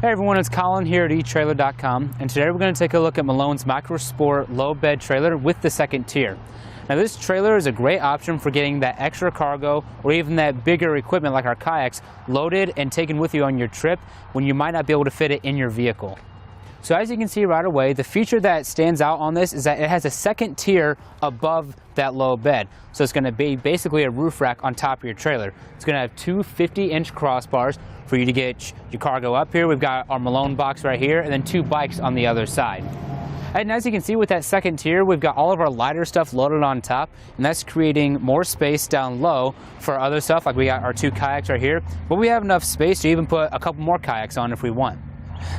Hey everyone, it's Colin here at etrailer.com, and today we're going to take a look at Malone's MicroSport low bed trailer with the second tier. Now this trailer is a great option for getting that extra cargo or even that bigger equipment like our kayaks loaded and taken with you on your trip when you might not be able to fit it in your vehicle. So as you can see right away, the feature that stands out on this is that it has a second tier above that low bed. So it's going to be basically a roof rack on top of your trailer. It's going to have two 50-inch crossbars for you to get your cargo up here. We've got our Malone box right here and then two bikes on the other side. And as you can see with that second tier, we've got all of our lighter stuff loaded on top, and that's creating more space down low for other stuff, like we got our two kayaks right here, but we have enough space to even put a couple more kayaks on if we want.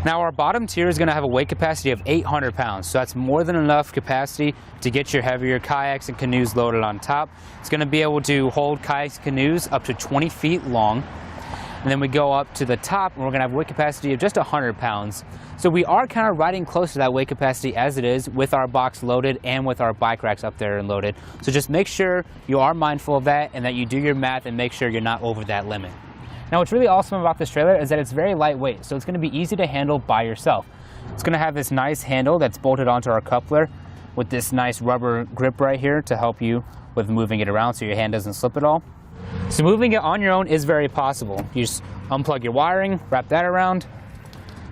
Now our bottom tier is going to have a weight capacity of 800 pounds, so that's more than enough capacity to get your heavier kayaks and canoes loaded on top. It's going to be able to hold kayaks and canoes up to 20 feet long. And then we go up to the top and we're going to have a weight capacity of just 100 pounds. So we are kind of riding close to that weight capacity as it is with our box loaded and with our bike racks up there and loaded. So just make sure you are mindful of that and that you do your math and make sure you're not over that limit. Now what's really awesome about this trailer is that it's very lightweight, so it's going to be easy to handle by yourself. It's going to have this nice handle that's bolted onto our coupler with this nice rubber grip right here to help you with moving it around so your hand doesn't slip at all. So moving it on your own is very possible. You just unplug your wiring, wrap that around,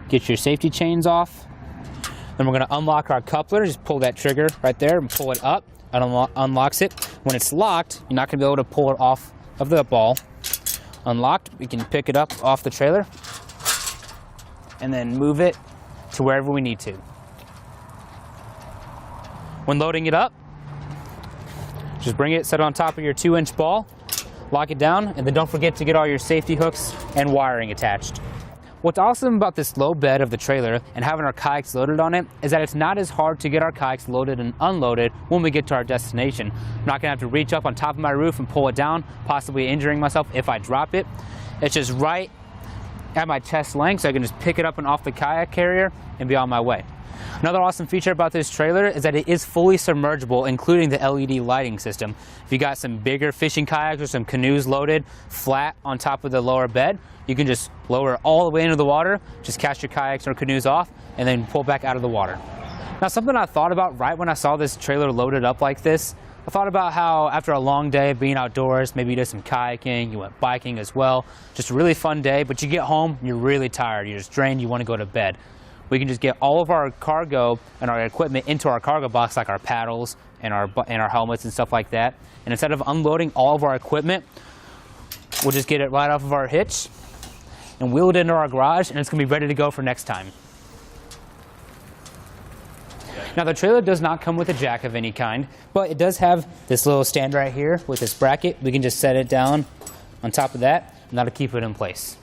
get your safety chains off. Then we're going to unlock our coupler, just pull that trigger right there and pull it up. It unlocks it. When it's locked, you're not going to be able to pull it off of the ball. Unlocked, we can pick it up off the trailer and then move it to wherever we need to. When loading it up, just bring it, set it on top of your 2-inch ball, lock it down, and then don't forget to get all your safety hooks and wiring attached. What's awesome about this low bed of the trailer and having our kayaks loaded on it is that it's not as hard to get our kayaks loaded and unloaded when we get to our destination. I'm not going to have to reach up on top of my roof and pull it down, possibly injuring myself if I drop it. It's just right at my chest length, so I can just pick it up and off the kayak carrier and be on my way. Another awesome feature about this trailer is that it is fully submergible, including the LED lighting system. If you got some bigger fishing kayaks or some canoes loaded flat on top of the lower bed, you can just lower it all the way into the water, just cast your kayaks or canoes off, and then pull back out of the water. Now something I thought about right when I saw this trailer loaded up like this, I thought about how after a long day of being outdoors, maybe you did some kayaking, you went biking as well, just a really fun day, but you get home, you're really tired, you're just drained, you want to go to bed. We can just get all of our cargo and our equipment into our cargo box, like our paddles and our helmets and stuff like that. And instead of unloading all of our equipment, we'll just get it right off of our hitch and wheel it into our garage, and it's going to be ready to go for next time. Now the trailer does not come with a jack of any kind, but it does have this little stand right here with this bracket. We can just set it down on top of that, and that'll keep it in place.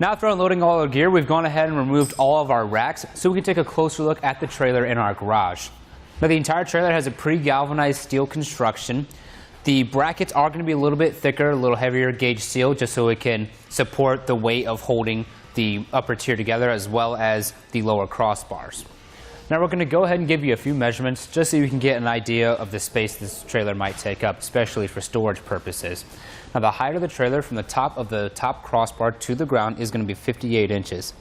Now after unloading all our gear, we've gone ahead and removed all of our racks so we can take a closer look at the trailer in our garage. Now the entire trailer has a pre-galvanized steel construction. The brackets are going to be a little bit thicker, a little heavier gauge steel, just so it can support the weight of holding the upper tier together as well as the lower crossbars. Now we're going to go ahead and give you a few measurements just so you can get an idea of the space this trailer might take up, especially for storage purposes. Now the height of the trailer from the top crossbar to the ground is going to be 58 inches.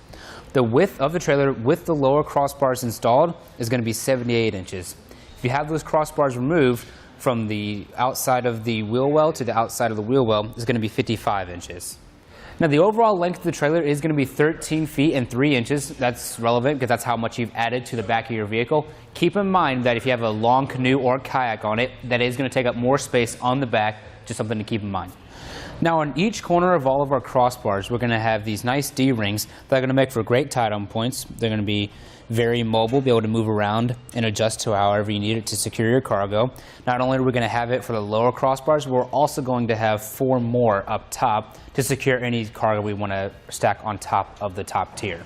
The width of the trailer with the lower crossbars installed is going to be 78 inches. If you have those crossbars removed from the outside of the wheel well to the outside of the wheel well, is going to be 55 inches. Now the overall length of the trailer is going to be 13 feet and 3 inches. That's relevant because that's how much you've added to the back of your vehicle. Keep in mind that if you have a long canoe or kayak on it, that is going to take up more space on the back, just something to keep in mind. Now on each corner of all of our crossbars, we're going to have these nice D-rings that are going to make for great tie-down points. They're going to be very mobile, be able to move around and adjust to however you need it to secure your cargo. Not only are we going to have it for the lower crossbars, we're also going to have 4 more up top to secure any cargo we want to stack on top of the top tier.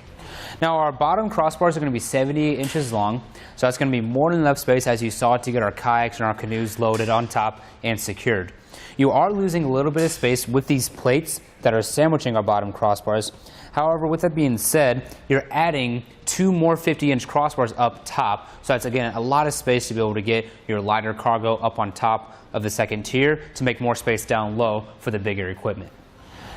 Now our bottom crossbars are going to be 78 inches long, so that's going to be more than enough space, as you saw, to get our kayaks and our canoes loaded on top and secured. You are losing a little bit of space with these plates that are sandwiching our bottom crossbars. However, with that being said, you're adding 2 more 50-inch crossbars up top, so that's again a lot of space to be able to get your lighter cargo up on top of the second tier to make more space down low for the bigger equipment.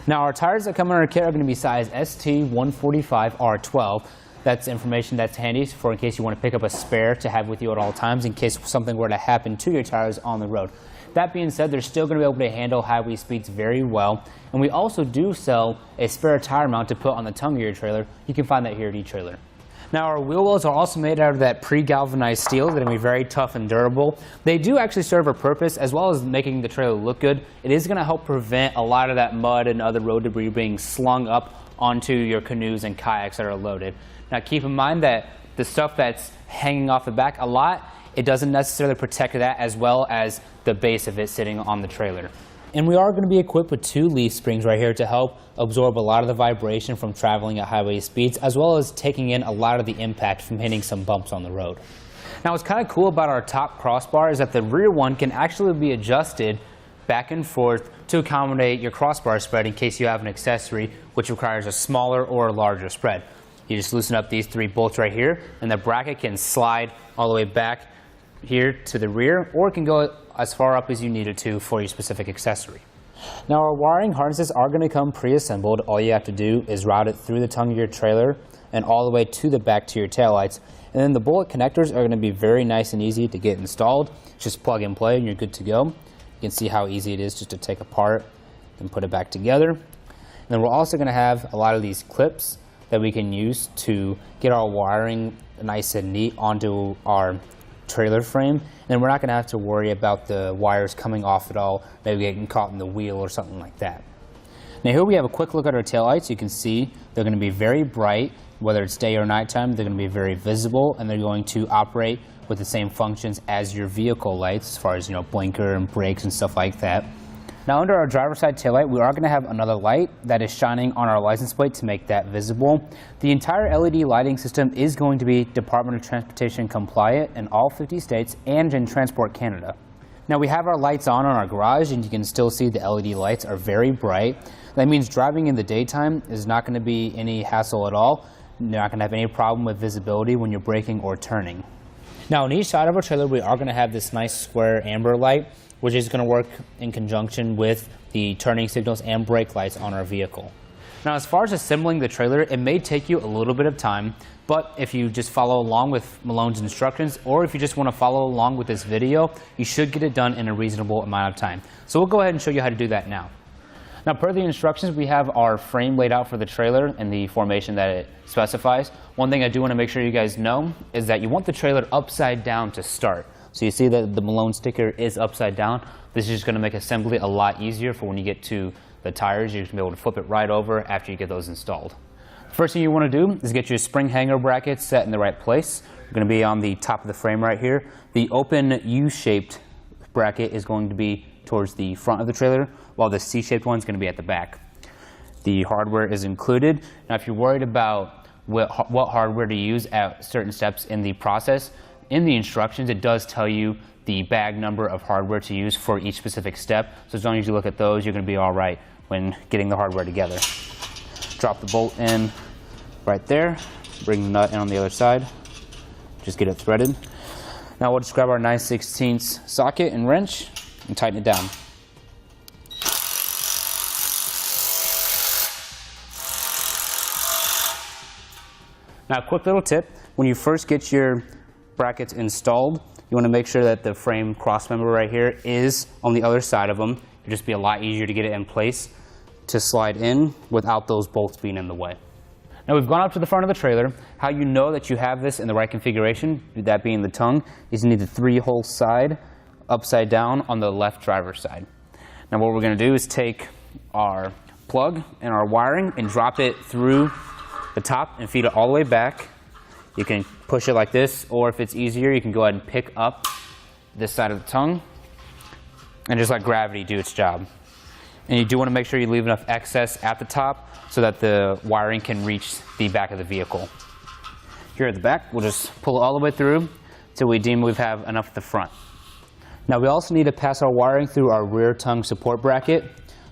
Now our tires that come in our kit are going to be size ST145R12. That's information that's handy for in case you want to pick up a spare to have with you at all times in case something were to happen to your tires on the road. That being said, they're still going to be able to handle highway speeds very well. And we also do sell a spare tire mount to put on the tongue of your trailer. You can find that here at eTrailer. Now our wheel wells are also made out of that pre-galvanized steel that will be very tough and durable. They do actually serve a purpose as well as making the trailer look good. It is going to help prevent a lot of that mud and other road debris being slung up onto your canoes and kayaks that are loaded. Now keep in mind that the stuff that's hanging off the back a lot, it doesn't necessarily protect that as well as the base of it sitting on the trailer. And we are going to be equipped with 2 leaf springs right here to help absorb a lot of the vibration from traveling at highway speeds, as well as taking in a lot of the impact from hitting some bumps on the road. Now what's kind of cool about our top crossbar is that the rear one can actually be adjusted back and forth to accommodate your crossbar spread in case you have an accessory which requires a smaller or a larger spread. You just loosen up these 3 bolts right here and the bracket can slide all the way back here to the rear, or it can go as far up as you need it to for your specific accessory. Now our wiring harnesses are going to come pre-assembled. All you have to do is route it through the tongue of your trailer and all the way to the back to your taillights. And then the bullet connectors are going to be very nice and easy to get installed. Just plug and play and you're good to go. You can see how easy it is just to take apart and put it back together. And then we're also going to have a lot of these clips that we can use to get our wiring nice and neat onto our trailer frame, and we're not going to have to worry about the wires coming off at all, maybe getting caught in the wheel or something like that. Now here we have a quick look at our taillights. You can see they're going to be very bright, whether it's day or nighttime. They're going to be very visible, and they're going to operate with the same functions as your vehicle lights, as far as blinker and brakes and stuff like that. Now under our driver's side taillight, we are going to have another light that is shining on our license plate to make that visible. The entire LED lighting system is going to be Department of Transportation compliant in all 50 states and in Transport Canada. Now we have our lights on our garage, and you can still see the LED lights are very bright. That means driving in the daytime is not going to be any hassle at all. You're not going to have any problem with visibility when you're braking or turning. Now on each side of our trailer, we are going to have this nice square amber light, which is going to work in conjunction with the turning signals and brake lights on our vehicle. Now as far as assembling the trailer, it may take you a little bit of time, but if you just follow along with Malone's instructions, or if you just want to follow along with this video, you should get it done in a reasonable amount of time. So we'll go ahead and show you how to do that now. Now per the instructions, we have our frame laid out for the trailer in the formation that it specifies. One thing I do want to make sure you guys know is that you want the trailer upside down to start. So you see that the Malone sticker is upside down. This is just going to make assembly a lot easier for when you get to the tires. You're going to be able to flip it right over after you get those installed. The first thing you want to do is get your spring hanger bracket set in the right place. You're going to be on the top of the frame right here. The open U-shaped bracket is going to be towards the front of the trailer, while the C-shaped one is going to be at the back. The hardware is included. Now if you're worried about what hardware to use at certain steps in the process, in the instructions it does tell you the bag number of hardware to use for each specific step. So as long as you look at those, you're going to be all right when getting the hardware together. Drop the bolt in right there, bring the nut in on the other side, just get it threaded. Now we'll just grab our 9/16 socket and wrench and tighten it down. Now a quick little tip, when you first get your brackets installed, you want to make sure that the frame cross member right here is on the other side of them. It'll just be a lot easier to get it in place to slide in without those bolts being in the way. Now we've gone up to the front of the trailer. How you know that you have this in the right configuration, that being the tongue, is you need the 3-hole side upside down on the left driver's side. Now what we're going to do is take our plug and our wiring and drop it through the top and feed it all the way back. You can push it like this, or if it's easier, you can go ahead and pick up this side of the tongue and just let gravity do its job. And you do want to make sure you leave enough excess at the top so that the wiring can reach the back of the vehicle. Here at the back, we'll just pull it all the way through until we deem we have enough at the front. Now we also need to pass our wiring through our rear tongue support bracket.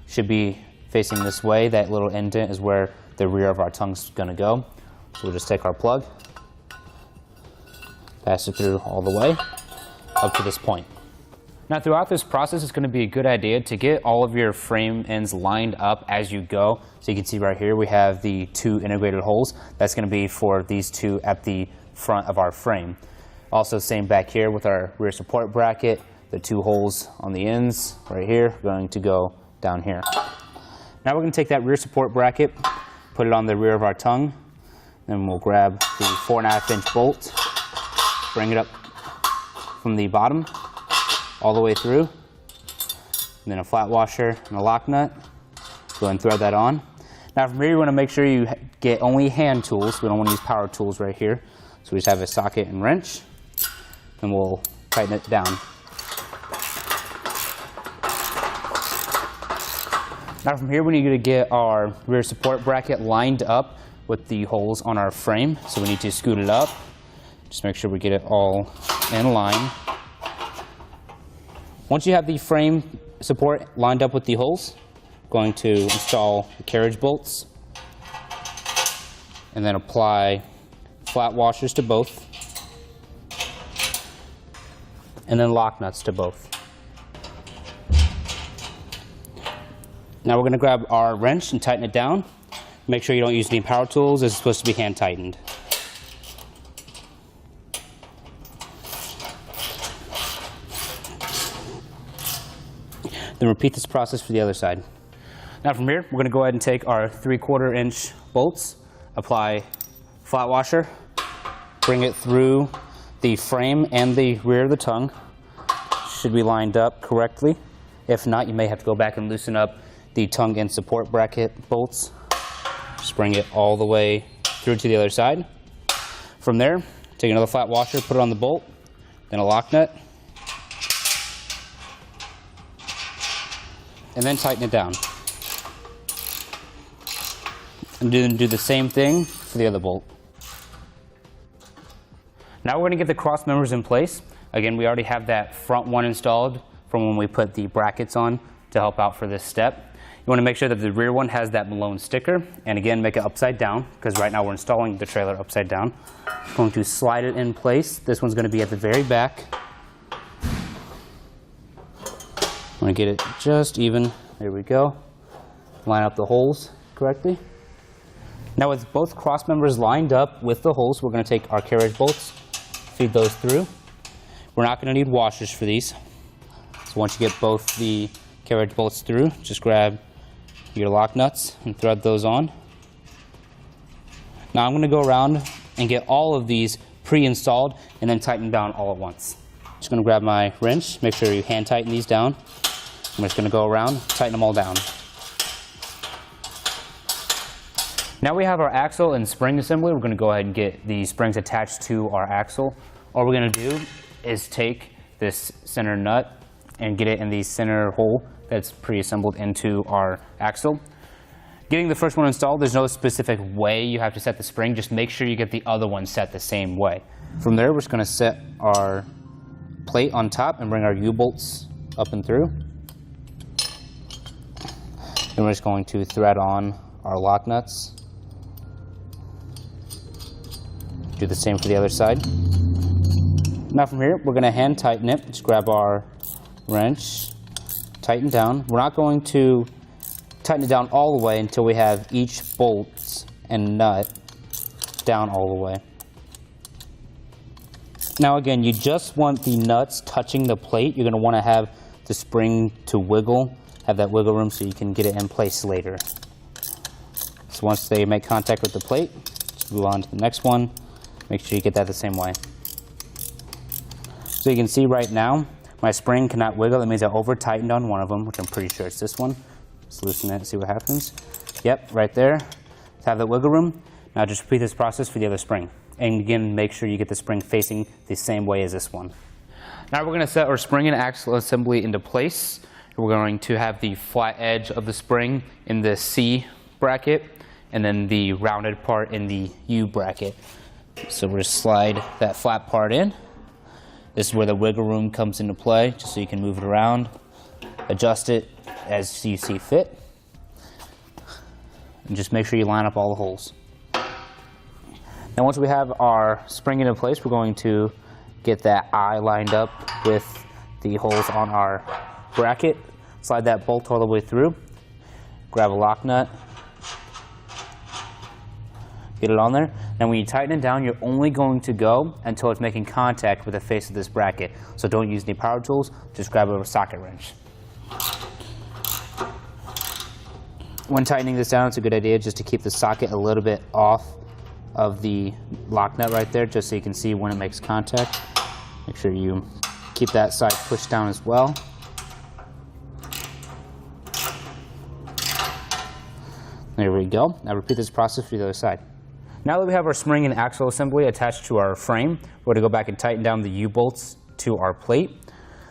Should be facing this way. That little indent is where the rear of our tongue's going to go. So we'll just take our plug, pass it through all the way up to this point. Now throughout this process, it's going to be a good idea to get all of your frame ends lined up as you go. So you can see right here we have the 2 integrated holes. That's going to be for these 2 at the front of our frame. Also same back here with our rear support bracket. The 2 holes on the ends right here are going to go down here. Now we're going to take that rear support bracket, put it on the rear of our tongue, then we'll grab the 4.5-inch bolt, bring it up from the bottom all the way through, and then a flat washer and a lock nut. Go ahead and thread that on. Now from here you want to make sure you get only hand tools. We don't want to use power tools right here. So we just have a socket and wrench, and we'll tighten it down. Now from here we need to get our rear support bracket lined up with the holes on our frame. So we need to scoot it up. Just make sure we get it all in line. Once you have the frame support lined up with the holes, I'm going to install the carriage bolts and then apply flat washers to both, and then lock nuts to both. Now we're going to grab our wrench and tighten it down. Make sure you don't use any power tools. It's supposed to be hand tightened. Then repeat this process for the other side. Now from here, we're going to go ahead and take our 3/4 inch bolts, apply flat washer, bring it through the frame and the rear of the tongue. Should be lined up correctly. If not, you may have to go back and loosen up the tongue and support bracket bolts. Just bring it all the way through to the other side. From there, take another flat washer, put it on the bolt, then a lock nut, and then tighten it down. And then do the same thing for the other bolt. Now we're going to get the cross members in place. Again, we already have that front one installed from when we put the brackets on to help out for this step. You want to make sure that the rear one has that Malone sticker, and again, make it upside down, because right now we're installing the trailer upside down. I'm going to slide it in place. This one's going to be at the very back. I'm going to get it just even. There we go. Line up the holes correctly. Now with both cross members lined up with the holes, we're going to take our carriage bolts, feed those through. We're not going to need washers for these. So once you get both the carriage bolts through, just grab your lock nuts and thread those on. Now I'm going to go around and get all of these pre-installed and then tighten down all at once. Just going to grab my wrench, make sure you hand tighten these down. I'm just going to go around, tighten them all down. Now we have our axle and spring assembly. We're going to go ahead and get the springs attached to our axle. All we're going to do is take this center nut and get it in the center hole that's pre-assembled into our axle. Getting the first one installed, there's no specific way you have to set the spring. Just make sure you get the other one set the same way. From there, we're just going to set our plate on top and bring our U-bolts up and through. Then we're just going to thread on our lock nuts. Do the same for the other side. Now from here, we're going to hand tighten it. Just grab our wrench, tighten down. We're not going to tighten it down all the way until we have each bolt and nut down all the way. Now again, you just want the nuts touching the plate. You're going to want to have the spring to wiggle, have that wiggle room so you can get it in place later. So once they make contact with the plate, just move on to the next one. Make sure you get that the same way. So you can see right now, my spring cannot wiggle. That means I over-tightened on one of them, which I'm pretty sure it's this one. Let's loosen it and see what happens. Yep, right there. Let's have that wiggle room. Now just repeat this process for the other spring. And again, make sure you get the spring facing the same way as this one. Now we're going to set our spring and axle assembly into place. We're going to have the flat edge of the spring in the C bracket, and then the rounded part in the U bracket. So we're going to slide that flat part in. This is where the wiggle room comes into play, just so you can move it around, adjust it as you see fit, and just make sure you line up all the holes. Now once we have our spring into place, we're going to get that eye lined up with the holes on our bracket, slide that bolt all the way through, grab a lock nut, get it on there. And when you tighten it down, you're only going to go until it's making contact with the face of this bracket. So don't use any power tools, just grab a socket wrench. When tightening this down, it's a good idea just to keep the socket a little bit off of the lock nut right there, just so you can see when it makes contact. Make sure you keep that side pushed down as well. There we go. Now repeat this process for the other side. Now that we have our spring and axle assembly attached to our frame, we're going to go back and tighten down the U-bolts to our plate.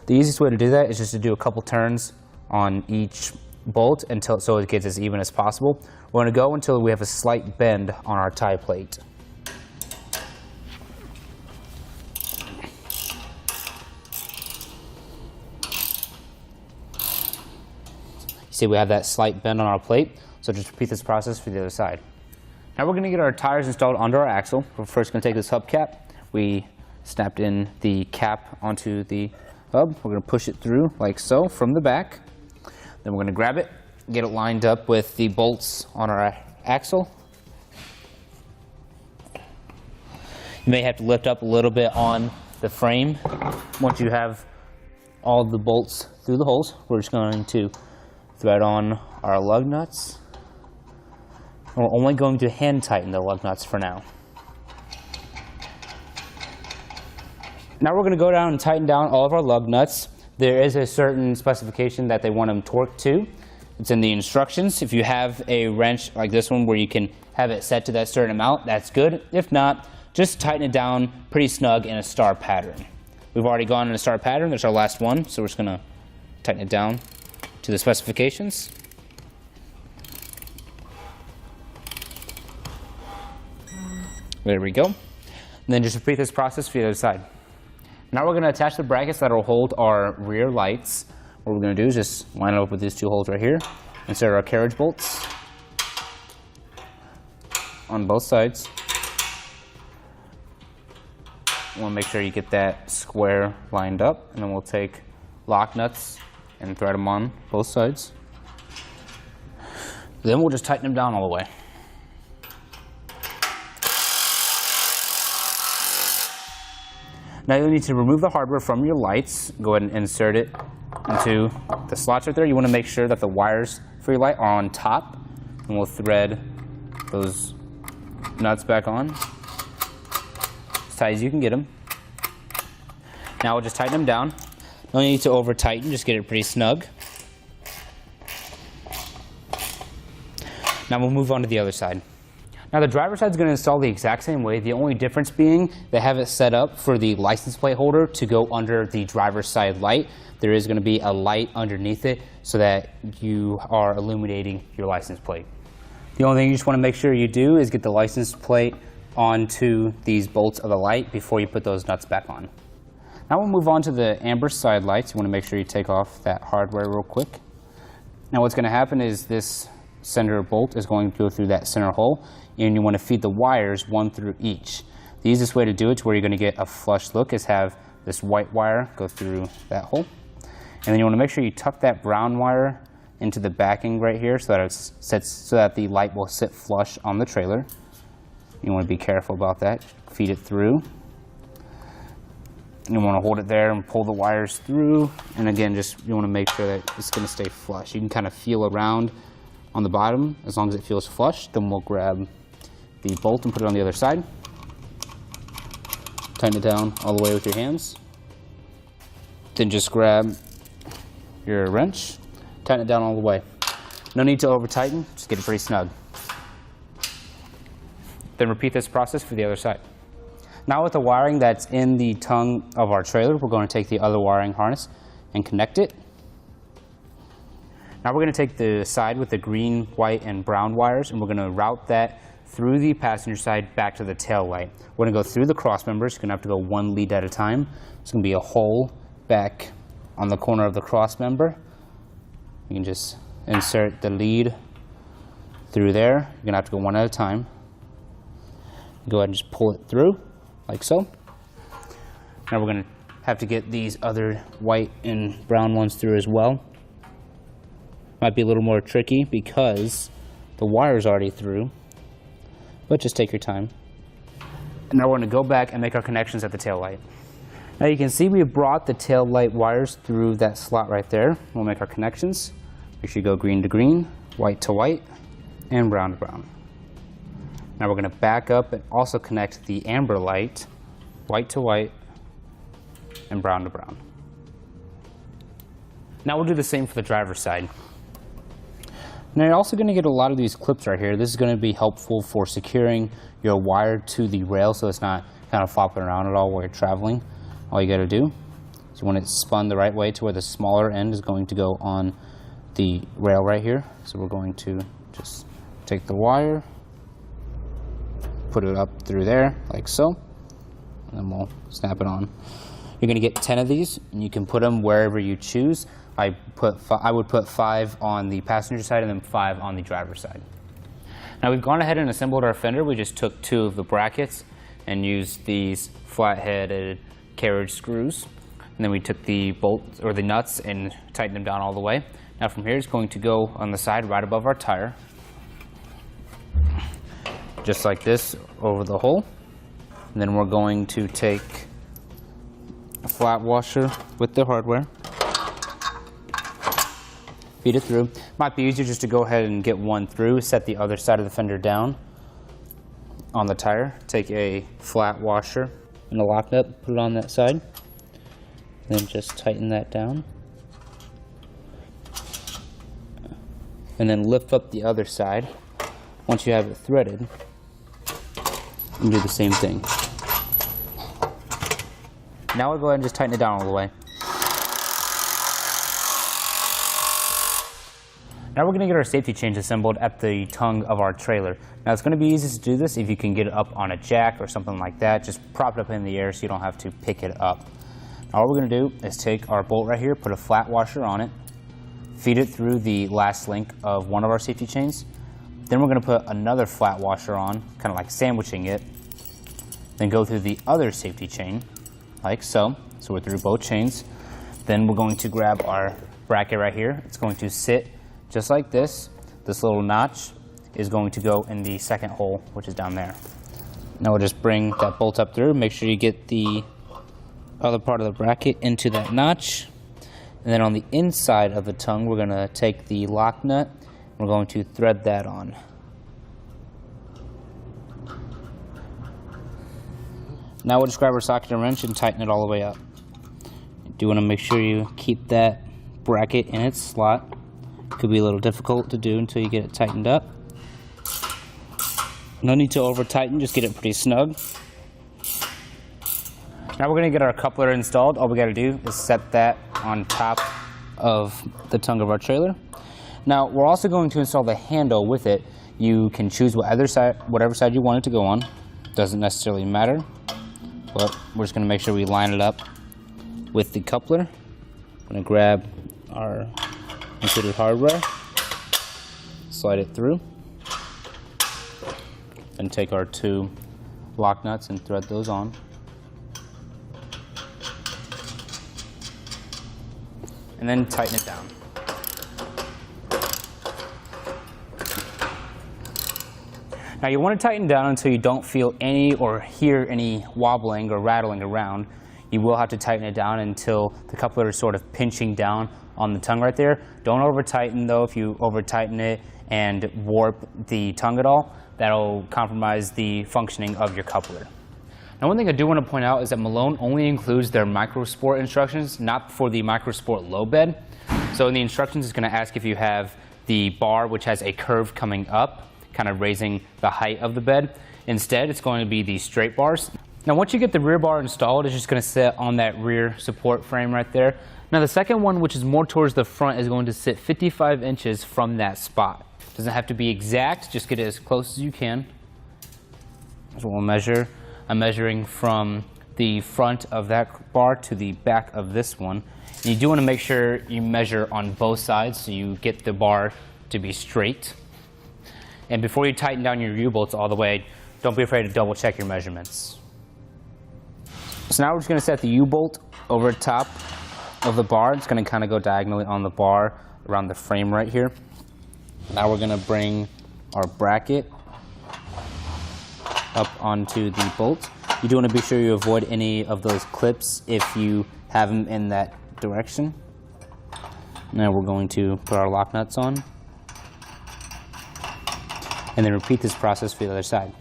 The easiest way to do that is just to do a couple turns on each bolt so it gets as even as possible. We're going to go until we have a slight bend on our tie plate. You see we have that slight bend on our plate, so just repeat this process for the other side. Now we're going to get our tires installed under our axle. We're first going to take this hubcap. We snapped in the cap onto the hub. We're going to push it through like so from the back. Then we're going to grab it, get it lined up with the bolts on our axle. You may have to lift up a little bit on the frame. Once you have all the bolts through the holes, we're just going to thread on our lug nuts. We're only going to hand tighten the lug nuts for now. Now we're going to go down and tighten down all of our lug nuts. There is a certain specification that they want them torqued to. It's in the instructions. If you have a wrench like this one where you can have it set to that certain amount, that's good. If not, just tighten it down pretty snug in a star pattern. We've already gone in a star pattern. There's our last one, so we're just going to tighten it down to the specifications. There we go. And then just repeat this process for the other side. Now we're going to attach the brackets that will hold our rear lights. What we're going to do is just line it up with these two holes right here. Insert our carriage bolts on both sides. You want to make sure you get that square lined up, and then we'll take lock nuts and thread them on both sides. Then we'll just tighten them down all the way. Now you'll need to remove the hardware from your lights. Go ahead and insert it into the slots right there. You want to make sure that the wires for your light are on top, and we'll thread those nuts back on as tight as you can get them. Now we'll just tighten them down. No need to over tighten, just get it pretty snug. Now we'll move on to the other side. Now the driver's side is going to install the exact same way. The only difference being they have it set up for the license plate holder to go under the driver's side light. There is going to be a light underneath it so that you are illuminating your license plate. The only thing you just want to make sure you do is get the license plate onto these bolts of the light before you put those nuts back on. Now we'll move on to the amber side lights. You want to make sure you take off that hardware real quick. Now what's going to happen is this center bolt is going to go through that center hole, and you want to feed the wires one through each. The easiest way to do it to where you're going to get a flush look is have this white wire go through that hole. And then you want to make sure you tuck that brown wire into the backing right here so that it sits, so that the light will sit flush on the trailer. You want to be careful about that. Feed it through. You want to hold it there and pull the wires through. And again, just you want to make sure that it's going to stay flush. You can kind of feel around on the bottom. As long as it feels flush, then we'll grab the bolt and put it on the other side. Tighten it down all the way with your hands. Then just grab your wrench, tighten it down all the way. No need to over tighten, just get it pretty snug. Then repeat this process for the other side. Now with the wiring that's in the tongue of our trailer, we're going to take the other wiring harness and connect it. Now we're going to take the side with the green, white, and brown wires, and we're going to route that through the passenger side back to the tail light. We're going to go through the cross members. You're going to have to go one lead at a time. There's going to be a hole back on the corner of the cross member. You can just insert the lead through there. You're going to have to go one at a time. Go ahead and just pull it through like so. Now we're going to have to get these other white and brown ones through as well. Might be a little more tricky because the wire's already through, but just take your time. And now we're going to go back and make our connections at the tail light. Now you can see we brought the tail light wires through that slot right there. We'll make our connections. We should go green to green, white to white, and brown to brown. Now we're going to back up and also connect the amber light, white to white, and brown to brown. Now we'll do the same for the driver's side. Now you're also going to get a lot of these clips right here. This is going to be helpful for securing your wire to the rail so it's not kind of flopping around at all while you're traveling. All you got to do is you want it spun the right way to where the smaller end is going to go on the rail right here. So we're going to just take the wire, put it up through there like so, and then we'll snap it on. You're going to get 10 of these, and you can put them wherever you choose. I would put 5 on the passenger side and then 5 on the driver's side. Now we've gone ahead and assembled our fender. We just took 2 of the brackets and used these flat-headed carriage screws. And then we took the bolts or the nuts and tightened them down all the way. Now from here it's going to go on the side right above our tire. Just like this over the hole. And then we're going to take a flat washer with the hardware. Feed it through. Might be easier just to go ahead and get one through, set the other side of the fender down on the tire. Take a flat washer and a lock nut, put it on that side. Then just tighten that down. And then lift up the other side. Once you have it threaded, and do the same thing. Now we'll go ahead and just tighten it down all the way. Now we're going to get our safety chains assembled at the tongue of our trailer. Now it's going to be easy to do this if you can get it up on a jack or something like that. Just prop it up in the air so you don't have to pick it up. Now all we're going to do is take our bolt right here, put a flat washer on it, feed it through the last link of one of our safety chains. Then we're going to put another flat washer on, kind of like sandwiching it. Then go through the other safety chain, like so. So we're through both chains. Then we're going to grab our bracket right here. It's going to sit just like this. This little notch is going to go in the second hole, which is down there. Now we'll just bring that bolt up through. Make sure you get the other part of the bracket into that notch. And then on the inside of the tongue, we're going to take the lock nut. We're going to thread that on. Now we'll just grab our socket and wrench and tighten it all the way up. You do want to make sure you keep that bracket in its slot. Could be a little difficult to do until you get it tightened up. No need to over tighten, just get it pretty snug. Now we're going to get our coupler installed. All we got to do is set that on top of the tongue of our trailer. Now we're also going to install the handle with it. You can choose whatever side you want it to go on. Doesn't necessarily matter, but we're just going to make sure we line it up with the coupler. I'm going to grab our included hardware, slide it through, and take our 2 lock nuts and thread those on. And then tighten it down. Now you want to tighten down until you don't feel any or hear any wobbling or rattling around. You will have to tighten it down until the coupler is sort of pinching down on the tongue right there. Don't over tighten though. If you over tighten it and warp the tongue at all, that'll compromise the functioning of your coupler. Now one thing I do want to point out is that Malone only includes their MicroSport instructions, not for the MicroSport low bed. So in the instructions it's going to ask if you have the bar which has a curve coming up, kind of raising the height of the bed. Instead it's going to be the straight bars. Now once you get the rear bar installed, it's just going to sit on that rear support frame right there. Now the second one, which is more towards the front, is going to sit 55 inches from that spot. Doesn't have to be exact, just get it as close as you can. So we'll measure. I'm measuring from the front of that bar to the back of this one. And you do want to make sure you measure on both sides so you get the bar to be straight. And before you tighten down your U-bolts all the way, don't be afraid to double check your measurements. So now we're just going to set the U-bolt over top of the bar. It's going to kind of go diagonally on the bar around the frame right here. Now we're going to bring our bracket up onto the bolt. You do want to be sure you avoid any of those clips if you have them in that direction. Now we're going to put our lock nuts on and then repeat this process for the other side.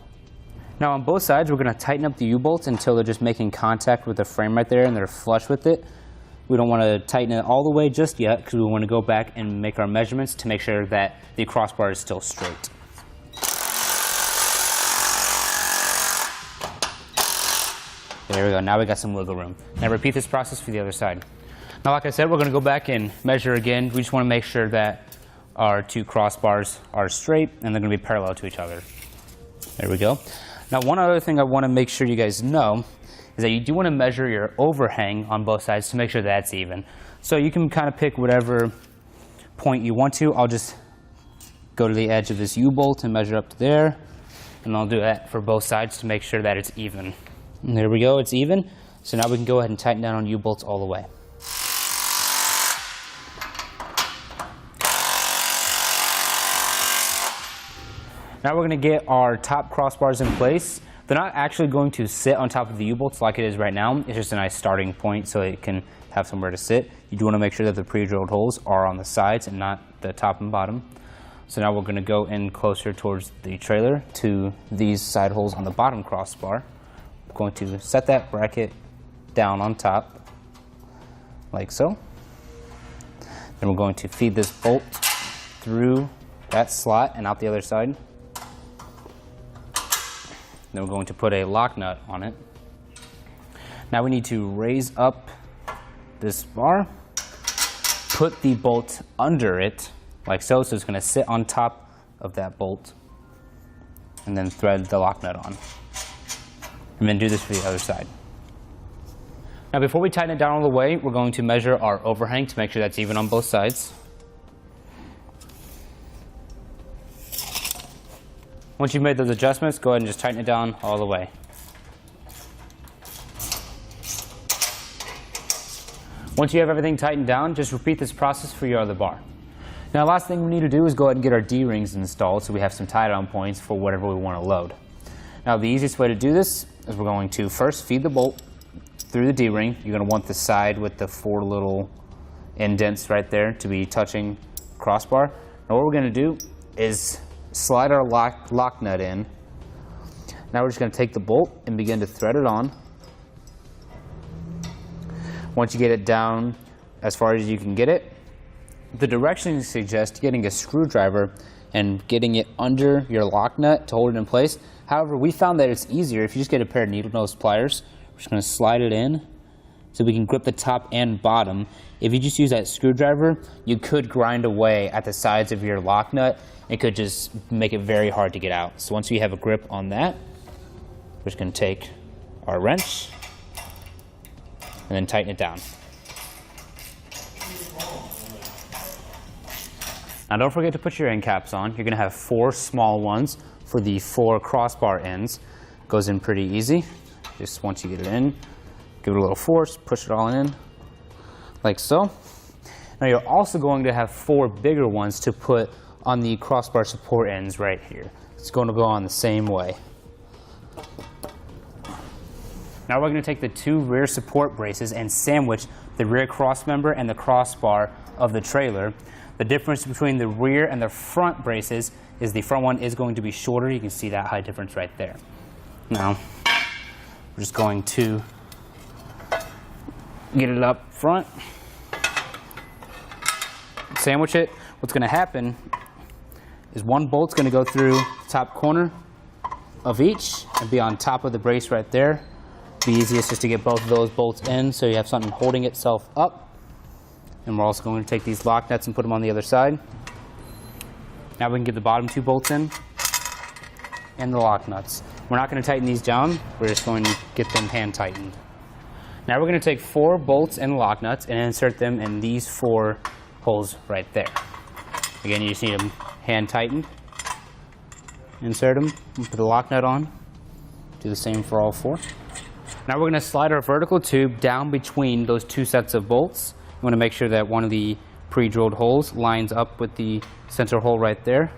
Now on both sides, we're going to tighten up the U-bolts until they're just making contact with the frame right there and they're flush with it. We don't want to tighten it all the way just yet because we want to go back and make our measurements to make sure that the crossbar is still straight. There we go, now we got some wiggle room. Now repeat this process for the other side. Now like I said, we're going to go back and measure again. We just want to make sure that our two crossbars are straight and they're going to be parallel to each other. There we go. Now one other thing I want to make sure you guys know is that you do want to measure your overhang on both sides to make sure that's even. So you can kind of pick whatever point you want to. I'll just go to the edge of this U-bolt and measure up to there. And I'll do that for both sides to make sure that it's even. And there we go, it's even. So now we can go ahead and tighten down on U-bolts all the way. Now we're going to get our top crossbars in place. They're not actually going to sit on top of the U-bolts like it is right now. It's just a nice starting point so it can have somewhere to sit. You do want to make sure that the pre-drilled holes are on the sides and not the top and bottom. So now we're going to go in closer towards the trailer to these side holes on the bottom crossbar. We're going to set that bracket down on top, like so. Then we're going to feed this bolt through that slot and out the other side. Then we're going to put a lock nut on it. Now we need to raise up this bar, put the bolt under it, like so, so it's going to sit on top of that bolt, and then thread the lock nut on. And then do this for the other side. Now before we tighten it down all the way, we're going to measure our overhang to make sure that's even on both sides. Once you've made those adjustments, go ahead and just tighten it down all the way. Once you have everything tightened down, just repeat this process for your other bar. Now, last thing we need to do is go ahead and get our D-rings installed so we have some tie-down points for whatever we want to load. Now, the easiest way to do this is we're going to first feed the bolt through the D-ring. You're going to want the side with the 4 little indents right there to be touching crossbar. Now, what we're going to do is slide our lock nut in. Now we're just going to take the bolt and begin to thread it on. Once you get it down as far as you can get it, the directions suggest getting a screwdriver and getting it under your lock nut to hold it in place. However, we found that it's easier if you just get a pair of needle nose pliers. We're just going to slide it in so we can grip the top and bottom. If you just use that screwdriver, you could grind away at the sides of your lock nut. It could just make it very hard to get out. So once we have a grip on that, we're just going to take our wrench and then tighten it down. Now don't forget to put your end caps on. You're going to have 4 small ones for the 4 crossbar ends. Goes in pretty easy. Just once you get it in, give it a little force, push it all in, like so. Now you're also going to have 4 bigger ones to put on the crossbar support ends right here. It's going to go on the same way. Now we're going to take the 2 rear support braces and sandwich the rear cross member and the crossbar of the trailer. The difference between the rear and the front braces is the front one is going to be shorter. You can see that height difference right there. Now we're just going to get it up front, sandwich it. What's going to happen is one bolt's going to go through the top corner of each and be on top of the brace right there. The easiest is to get both of those bolts in so you have something holding itself up. And we're also going to take these lock nuts and put them on the other side. Now we can get the bottom 2 bolts in and the lock nuts. We're not going to tighten these down. We're just going to get them hand tightened. Now we're going to take 4 bolts and lock nuts and insert them in these 4 holes right there. Again, you just need them hand tightened. Insert them, and put the lock nut on. Do the same for all 4. Now we're going to slide our vertical tube down between those two sets of bolts. We want to make sure that one of the pre-drilled holes lines up with the center hole right there.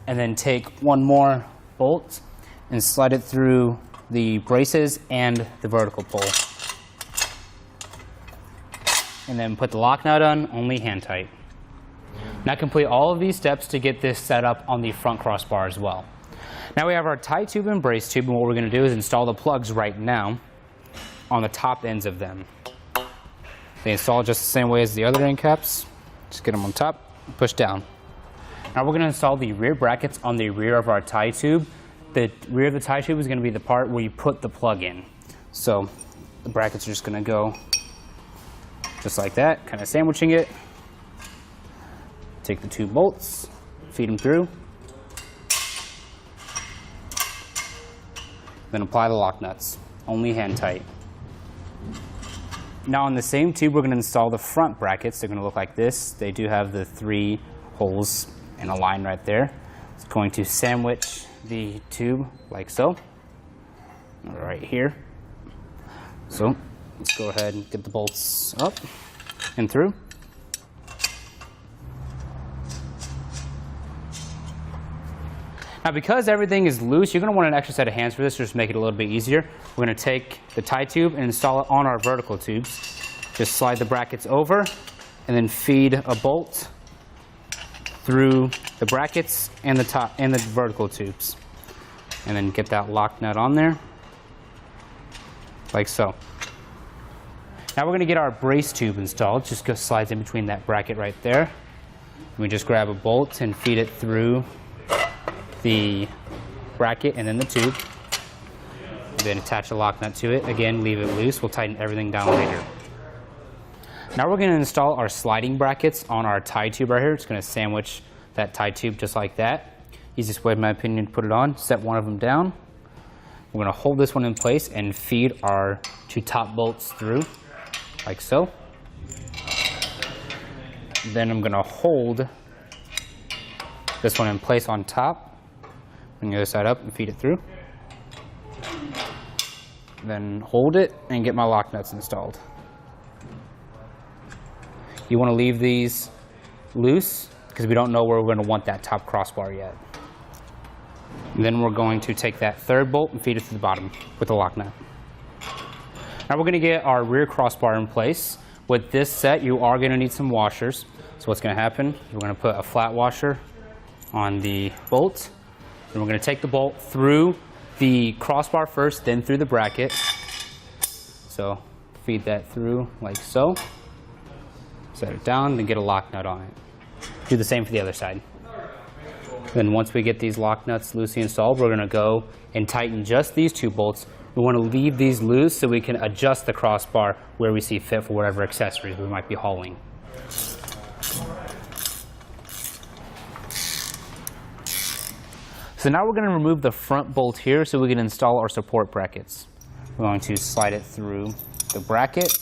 And then take one more bolt and slide it through the braces and the vertical pole. And then put the lock nut on, only hand tight. Now complete all of these steps to get this set up on the front crossbar as well. Now we have our tie tube and brace tube, and what we're going to do is install the plugs right now on the top ends of them. They install just the same way as the other end caps. Just get them on top, push down. Now we're going to install the rear brackets on the rear of our tie tube. The rear of the tie tube is going to be the part where you put the plug in. So the brackets are just going to go just like that, kind of sandwiching it. Take the two bolts, feed them through, then apply the lock nuts, only hand tight. Now on the same tube, we're going to install the front brackets. They're going to look like this. They do have the 3 holes in a line right there. It's going to sandwich the tube like so, right here. So let's go ahead and get the bolts up and through. Now because everything is loose, you're going to want an extra set of hands for this, just to make it a little bit easier. We're going to take the tie tube and install it on our vertical tubes. Just slide the brackets over and then feed a bolt through the brackets and the top and the vertical tubes. And then get that lock nut on there, like so. Now we're going to get our brace tube installed. Just slides in between that bracket right there. We just grab a bolt and feed it through the bracket and then the tube. Then attach a lock nut to it. Again, leave it loose. We'll tighten everything down later. Now we're going to install our sliding brackets on our tie tube right here. It's going to sandwich that tie tube just like that. Easiest way, in my opinion, to put it on. Set one of them down. We're going to hold this one in place and feed our 2 top bolts through, like so. Then I'm going to hold this one in place on top. Bring the other side up and feed it through. Then hold it and get my lock nuts installed. You want to leave these loose because we don't know where we're going to want that top crossbar yet. And then we're going to take that 3rd bolt and feed it to the bottom with the lock nut. Now we're going to get our rear crossbar in place. With this set, you are going to need some washers. So what's going to happen, we're going to put a flat washer on the bolt. Then we're going to take the bolt through the crossbar first, then through the bracket. So feed that through like so. Set it down, then get a lock nut on it. Do the same for the other side. Then once we get these lock nuts loosely installed, we're going to go and tighten just these 2 bolts. We want to leave these loose so we can adjust the crossbar where we see fit for whatever accessories we might be hauling. So now we're going to remove the front bolt here so we can install our support brackets. We're going to slide it through the bracket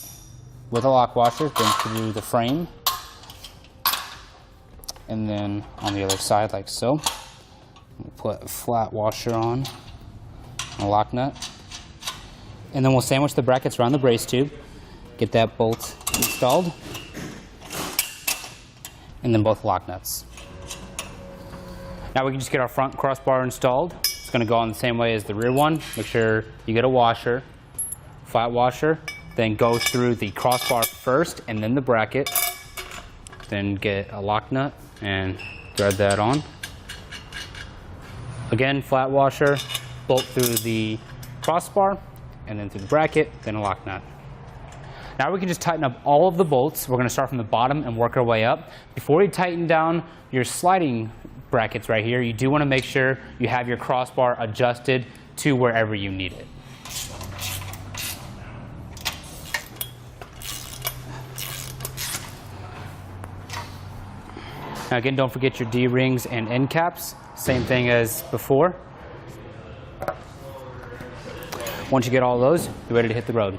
with a lock washer, then through the frame, and then on the other side like so. We'll put a flat washer on, a lock nut, and then we'll sandwich the brackets around the brace tube, get that bolt installed, and then both lock nuts. Now we can just get our front crossbar installed. It's going to go on the same way as the rear one. Make sure you get a washer, flat washer, then go through the crossbar first and then the bracket. Then get a lock nut and thread that on. Again, flat washer, bolt through the crossbar and then through the bracket, then a lock nut. Now we can just tighten up all of the bolts. We're going to start from the bottom and work our way up. Before you tighten down your sliding brackets right here, you do want to make sure you have your crossbar adjusted to wherever you need it. Now again, don't forget your D-rings and end caps. Same thing as before. Once you get all those, you're ready to hit the road.